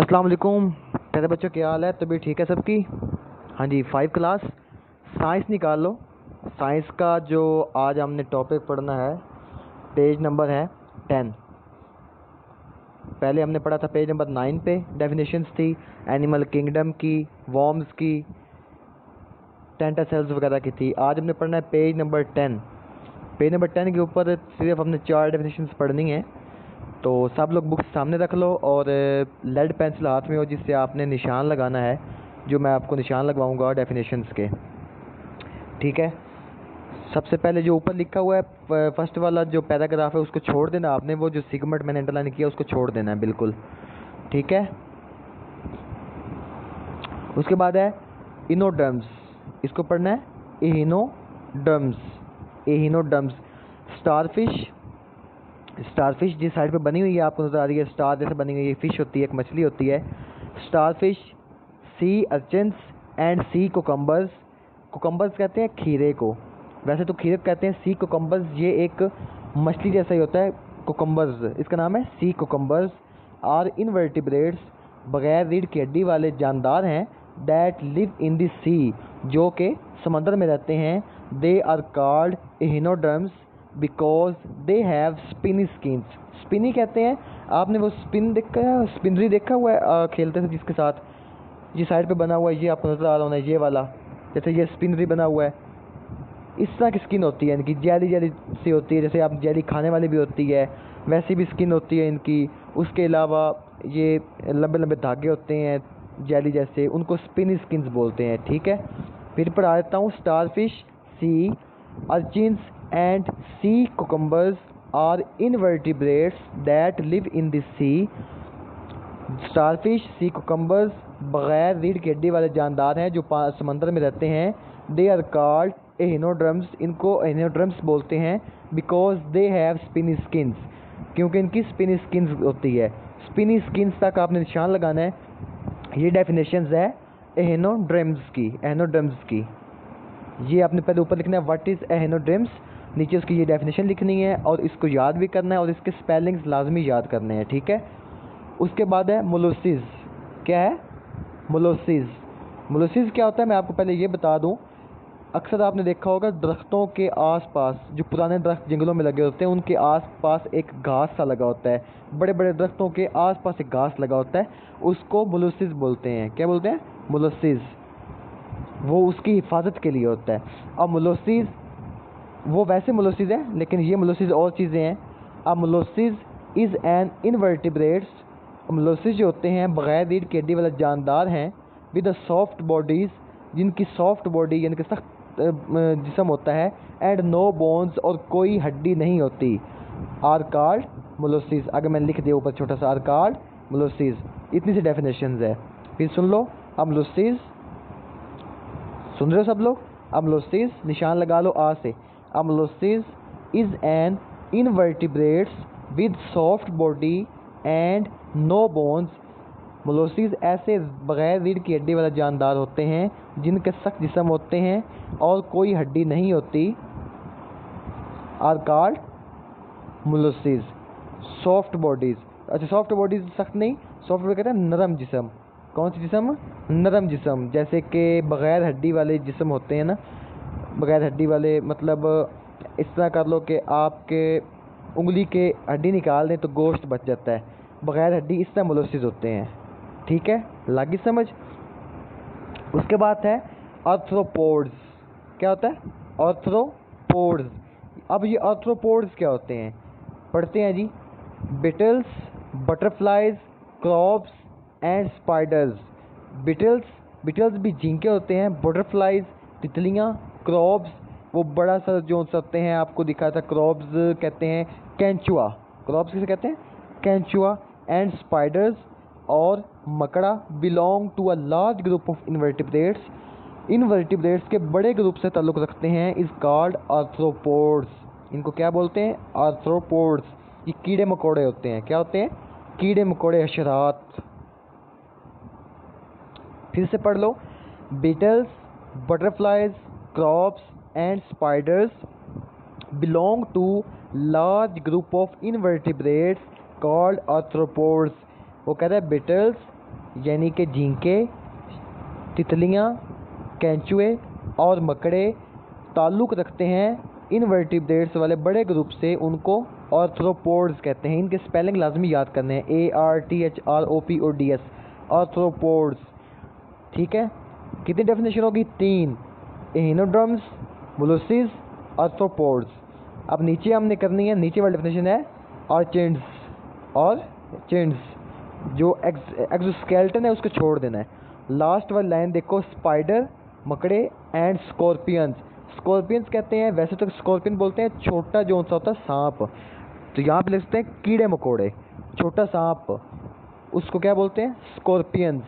अस्सलाम वालेकुम। प्यारे बच्चों, क्या हाल है? तबीयत ठीक है सबकी? हाँ जी, 5 क्लास साइंस निकाल लो। साइंस का जो आज हमने टॉपिक पढ़ना है, पेज नंबर है 10। पहले हमने पढ़ा था पेज नंबर 9 पे, डेफिनेशंस थी एनिमल किंगडम की, वॉर्म्स की, टेंटासेल्स वगैरह की थी। आज हमने पढ़ना है पेज नंबर 10। पेज नंबर 10 के ऊपर सिर्फ हमने 4 डेफिनेशंस पढ़नी है। तो सब लोग बुक्स सामने रख लो और लेड पेंसिल हाथ में हो जिससे आपने निशान लगाना है, जो मैं आपको निशान लगवाऊंगा डेफिनेशंस के। ठीक है, सबसे पहले जो ऊपर लिखा हुआ है फर्स्ट वाला जो पैराग्राफ है उसको छोड़ देना आपने, वो जो सिगमेंट मैंने अंडरलाइन किया उसको छोड़ देना है बिल्कुल। ठीक है, उसके बाद है इनोडर्म्स, इसको पढ़ना है एहिनोडर्म्स। एहिनोडर्म्स स्टारफिश, स्टारफिश जिस साइड पे बनी हुई है आपको नजर आ रही है, स्टार जैसे बनी हुई है, फिश होती है, एक मछली होती है starfish. Sea urchins and sea कोकम्बर्स, कोकम्बर्स कहते हैं खीरे को, वैसे तो खीरे कहते हैं। सी कोकम्बर्स ये एक मछली जैसा ही होता है कोकम्बर्स, इसका नाम है सी कोकम्बर्स। आर इनवर्टिब्रेट्स, बगैर रीढ़ की हड्डी वाले जानदार हैं। That live in the sea, जो कि समंदर में रहते हैं। They are called echinoderms because they have spiny skins. Spiny कहते हैं, आपने वो स्पिन देखा है, स्पिनरी देखा हुआ है खेलते थे जिसके साथ, ये साइड पे बना हुआ है, ये आपको नजर आ रहा होना है, ये वाला जैसे ये स्पिनरी बना हुआ है, इस तरह की स्किन होती है इनकी, जेली जेली सी होती है, जैसे आप जेली खाने वाली भी होती है वैसी भी स्किन होती है इनकी। उसके अलावा ये लंबे लंबे धागे होते हैं जेली जैसे, उनको स्पिनी स्किन्स बोलते हैं। ठीक है, फिर पढ़ा देता हूँ। Starfish, sea urchins and sea cucumbers are invertebrates that live in the sea. Starfish, sea cucumbers बगैर रीढ़ की हड्डी वाले जानदार हैं जो समंदर में रहते हैं। दे आर कॉल्ड एहिनोड्रम्स, इनको एहिनोड्रम्स बोलते हैं because they have spiny skins, क्योंकि इनकी स्पिनी स्किन्स होती है। स्पिनी स्किन्स तक आपने निशान लगाना है। ये डेफिनेशंस है एहिनोड्रम्स की, एहिनोड्रम्स की। ये आपने पहले ऊपर लिखना है व्हाट इज़ एहिनोड्रम्स, नीचे उसकी ये डेफिनेशन लिखनी है और इसको याद भी करना है और इसके स्पेलिंग्स लाजमी याद करने हैं। ठीक है, उसके बाद है मोलोसिस। क्या है? मोलोसिस। मोलोसिस क्या होता है मैं आपको पहले ये बता दूं। अक्सर आपने देखा होगा दरख्तों के आसपास, जो पुराने दरख्त जंगलों में लगे होते हैं उनके आसपास एक घास सा लगा होता है, बड़े बड़े दरख्तों के आसपास एक घास लगा होता है, उसको मोलोसिस बोलते हैं। क्या बोलते हैं? मोलोसिस। वो उसकी हिफाजत के लिए होता है। अब मोलोसिस वो वैसे मोलोसिस है, लेकिन ये मोलोसिस और चीज़ें हैं। अब मोलोसिस इज़ एन इनवर्टिब्रेट्स, मोलोसिस जो होते हैं बगैर रीढ़ की हड्डी वाले जानदार हैं, विद अ सॉफ्ट बॉडीज़, जिनकी सॉफ्ट बॉडी यानी कि सख्त जिस्म होता है, एंड नो बोन्स और कोई हड्डी नहीं होती, आर कॉल्ड मोलोसिस। अगर मैंने लिख दिया ऊपर छोटा सा, आर कॉल्ड मोलोसिस। इतनी सी डेफिनेशंस है, फिर सुन लो। अब मोलोसिस, सुन रहे हो सब लोग? अब मोलोसिस निशान लगा लो आ से। अब molluscs is an invertebrates with soft body and no bones. Molluscs ऐसे बगैर रीढ़ की हड्डी वाले जानदार होते हैं जिनके सख्त जिस्म होते हैं और कोई हड्डी नहीं होती, आर कॉल्ड मोलोसिस। सॉफ्ट बॉडीज़, अच्छा सॉफ्ट बॉडीज़ सख्त नहीं, सॉफ्ट बॉडी कहते हैं नरम जिस्म। कौन सी जिस्म? नरम जिस्म, जैसे कि बगैर हड्डी वाले जिस्म होते हैं ना, बगैर हड्डी वाले मतलब इस तरह कर लो कि आपके उंगली के हड्डी निकाल दें तो गोश्त बच जाता है, बगैर हड्डी, इस तरह मोलोसिस होते हैं। ठीक है, लगी समझ? उसके बाद है आर्थ्रोपोड्स। क्या होता है? आर्थ्रोपोड्स। अब ये आर्थ्रोपोड्स क्या होते हैं पढ़ते हैं जी। Beetles, butterflies, crabs and spiders. Beetles, beetles भी झींके होते हैं, बटरफ्लाइज तितलियाँ, क्रॉप्स वो बड़ा सा जो होते हैं आपको दिखाया था, क्रॉप्स कहते हैं कैंचुआ, क्रॉप्स किसे कहते हैं? कैंचुआ। एंड स्पाइडर्स और मकड़ा belong to a large group of invertebrates, invertebrates के बड़े ग्रुप से ताल्लुक़ रखते हैं, इज़ कॉल्ड आर्थ्रोपोड्स। इनको क्या बोलते हैं? आर्थ्रोपोड्स। ये कीड़े मकोड़े होते हैं। क्या होते हैं? कीड़े मकोड़े, हशरात। फिर से पढ़ लो। Beetles, butterflies, crabs and spiders belong to large group of invertebrates called arthropods. वो कह रहा है बिटल्स, यानी कि झींगे, तितलियाँ, केंचुए और मकड़े ताल्लुक़ रखते हैं इनवर्टिब्रेट्स वाले बड़े ग्रुप से, उनको आर्थ्रोपोड्स कहते हैं। इनके स्पेलिंग लाजमी याद करने हैं, ARTHROPODS, आर्थ्रोपोड्स। ठीक है, कितनी डेफिनेशन होगी? 3, एहिनोडर्म्स, मोलस्किस, आर्थ्रोपोड्स। अब नीचे हमने करनी है, नीचे वाली डेफिनेशन है आर्चिड्स, और चिड्स जो एक्सोस्केलेटन है उसको छोड़ देना है। लास्ट वाली लाइन देखो, स्पाइडर, मकड़े एंड स्कॉर्पियंस। स्कॉर्पियंस कहते हैं, वैसे तो स्कॉर्पियन बोलते हैं छोटा जो सा होता है सांप, तो यहाँ पे लिखते हैं कीड़े मकोड़े, छोटा सांप, उसको क्या बोलते हैं? Scorpions.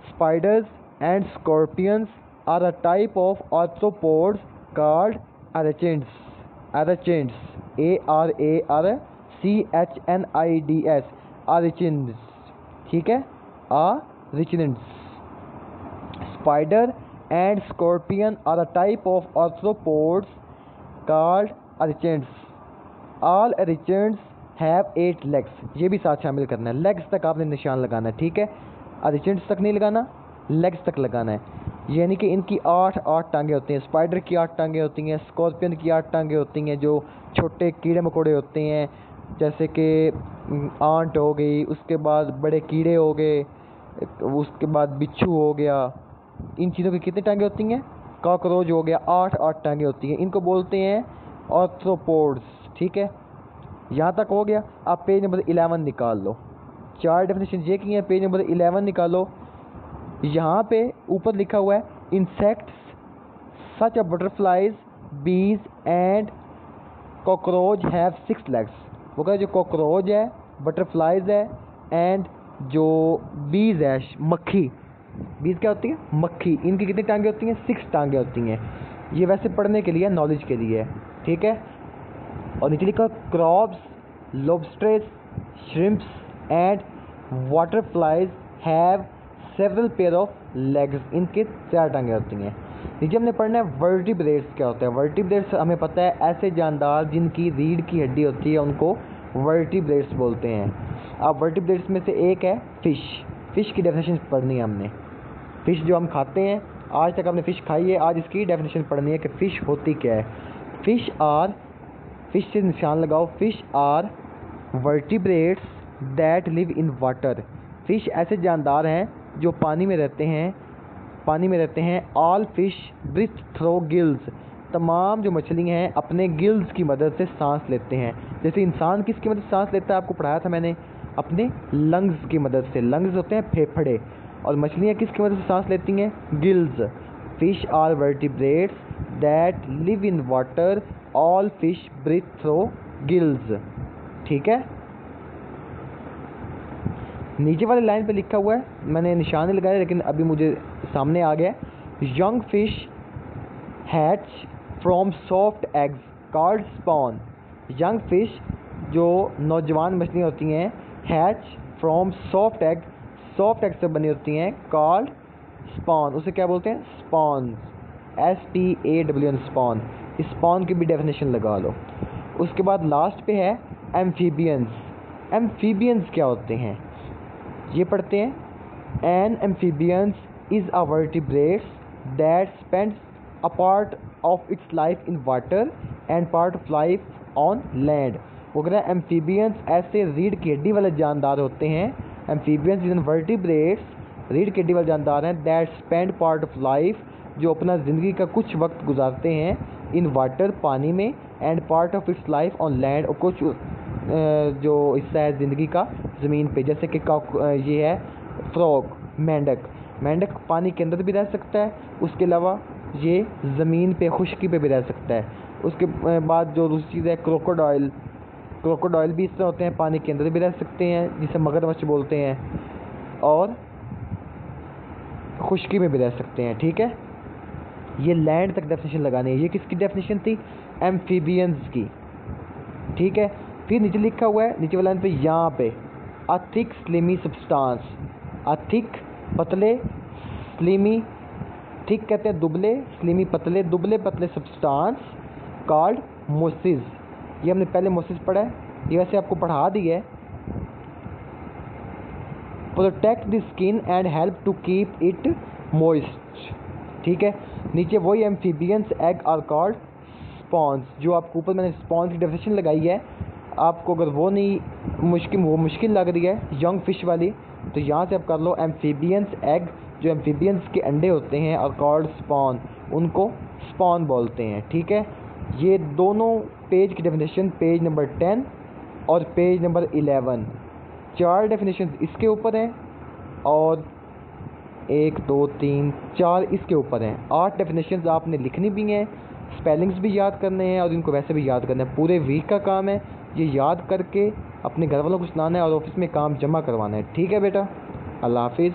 Spiders and scorpions are a type of arthropods called arachnids, arachnids, ARARCHNIDS, arachnids। ठीक है, arachnids। Spider and scorpion are a type of arthropods called arachnids. All arachnids have 8 legs। ये भी साथ शामिल करना है, लेग्स तक आपने निशान लगाना है। ठीक है, arachnids तक नहीं लगाना, लेग्स तक लगाना है। यानी कि इनकी 8 टांगें होती हैं। स्पाइडर की 8 टांगें होती हैं, स्कॉर्पियन की 8 टांगें होती हैं, जो छोटे कीड़े मकोड़े होते हैं, जैसे कि आंट हो गई, उसके बाद बड़े कीड़े हो गए, उसके बाद बिच्छू हो गया। इन चीज़ों की कितनी टांगें होती हैं? कॉकरोच हो गया, 8 टांगें होती हैं। इनको बोलते हैं आर्थ्रोपोड्स। ठीक है, यहाँ तक हो गया। आप पेज नंबर 11 निकाल लो। 4 डेफिनेशन ये की हैं, पेज नंबर 11 निकालो। यहाँ पे ऊपर लिखा हुआ है इंसेक्ट्स सच अ बटरफ्लाइज, बीज एंड कॉकरोच हैव 6 लेग्स। वो कहते हैं जो कॉकरोच है, बटरफ्लाइज है एंड जो बीज है, मक्खी, बीज क्या होती है? मक्खी। इनकी कितनी टांगें होती हैं? 6 टांगें होती हैं। ये वैसे पढ़ने के लिए, नॉलेज के लिए है। ठीक है, और नीचे लिखा crabs, lobsters, shrimps and water flies have several pair of legs. इनके 4 टांगें होती हैं। नीचे हमने पढ़ना है वर्टिब्रेट्स क्या होता है। वर्टिब्रेट्स हमें पता है, ऐसे जानदार जिनकी रीढ़ की हड्डी होती है उनको वर्टिब्रेट्स बोलते हैं। अब वर्टिब्रेट्स में से एक है फिश। फिश की डेफिनेशन पढ़नी है हमने। फ़िश जो हम खाते हैं, आज तक हमने फ़िश खाई है, आज इसकी डेफिनेशन पढ़नी है कि फ़िश होती क्या है। फ़िश से निशान लगाओ, fish are vertebrates that live in water. Fish ऐसे जानदार हैं जो पानी में रहते हैं। All fish breathe through gills. तमाम जो मछलियाँ हैं अपने गिल्स की मदद से सांस लेते हैं। जैसे इंसान किसकी मदद से सांस लेता है, आपको पढ़ाया था मैंने, अपने लंग्स की मदद से। लंग्स होते हैं फेफड़े, और मछलियाँ किसकी मदद से सांस लेती हैं? Gills. Fish are vertebrates that live in water, all fish breathe through gills. ठीक है, नीचे वाली लाइन पे लिखा हुआ है, मैंने निशान नहीं लगाया लेकिन अभी मुझे सामने आ गया। Young fish hatch from soft eggs called spawn. Young fish जो नौजवान मछलियाँ होती हैं, हैच फ्रॉम सॉफ्ट एग से बनी होती हैं, कॉल्ड स्पॉन। उसे क्या बोलते हैं? Spawns, SPAWN, spawn. स्पॉन की भी डेफिनेशन लगा लो। उसके बाद लास्ट पे है एम्फीबियंस। एम्फीबियंस क्या होते हैं ये पढ़ते हैं। An amphibians is a vertebrates that spends a part of its life in water and part of life on land. वो कह रहा है एम्फीबियंस ऐसे रीढ़ की हड्डी वाले जानदार होते हैं। एम्फीबियंस इज वर्टिब्रेट्स, रीढ़ की हड्डी वाले जानदार हैं, that spend part of life, जो अपना ज़िंदगी का कुछ वक्त गुजारते हैं, इन वाटर, पानी में, and part of its life on land, और कुछ जो हिस्सा है ज़िंदगी का ज़मीन पे। जैसे कि ये है फ्रॉग, मेंढक पानी के अंदर भी रह सकता है, उसके अलावा ये ज़मीन पे, खुश्की पे भी रह सकता है। उसके बाद जो दूसरी चीज़ है क्रोकोडाइल भी इस तरह होते हैं, पानी के अंदर भी रह सकते हैं, जिसे मगरमच्छ बोलते हैं, और खुश्की में भी रह सकते हैं। ठीक है, ये लैंड तक डेफिनेशन लगानी है। ये किसकी डेफिनेशन थी? एम्फीबियंस की। ठीक है, फिर नीचे लिखा हुआ है, नीचे वाला लाइन पे, यहाँ पे a thick slimy substance. A thick पतले, स्लिमी, थिक कहते हैं दुबले, स्लिमी पतले, दुबले पतले सब्सटेंस कॉल्ड मोसिस। ये हमने पहले मोसिस पढ़ा है, ये वैसे आपको पढ़ा दी है। Protect the skin and help to keep it moist. ठीक है, नीचे वही amphibians egg are called spawns, जो आपको ऊपर मैंने स्पॉन्स की डेफिनेशन लगाई है, आपको अगर वो मुश्किल लग रही है यंग फिश वाली, तो यहाँ से आप कर लो एम्फीबियंस एग, जो एम्फीबियंस के अंडे होते हैं आर कॉल्ड स्पॉन, उनको स्पॉन बोलते हैं। ठीक है, ये दोनों पेज की डेफिनेशन पेज नंबर 10 और पेज नंबर 11, 4 डेफिनेशन इसके ऊपर हैं और 1 2 3 4 इसके ऊपर हैं। 8 डेफिनेशन आपने लिखनी भी हैं, स्पेलिंग्स भी याद करने हैं और इनको वैसे भी याद करना है। पूरे वीक का काम है ये याद करके अपने घर वालों को सुनाना है और ऑफिस में काम जमा करवाना है। ठीक है बेटा, अल्लाह हाफिज़।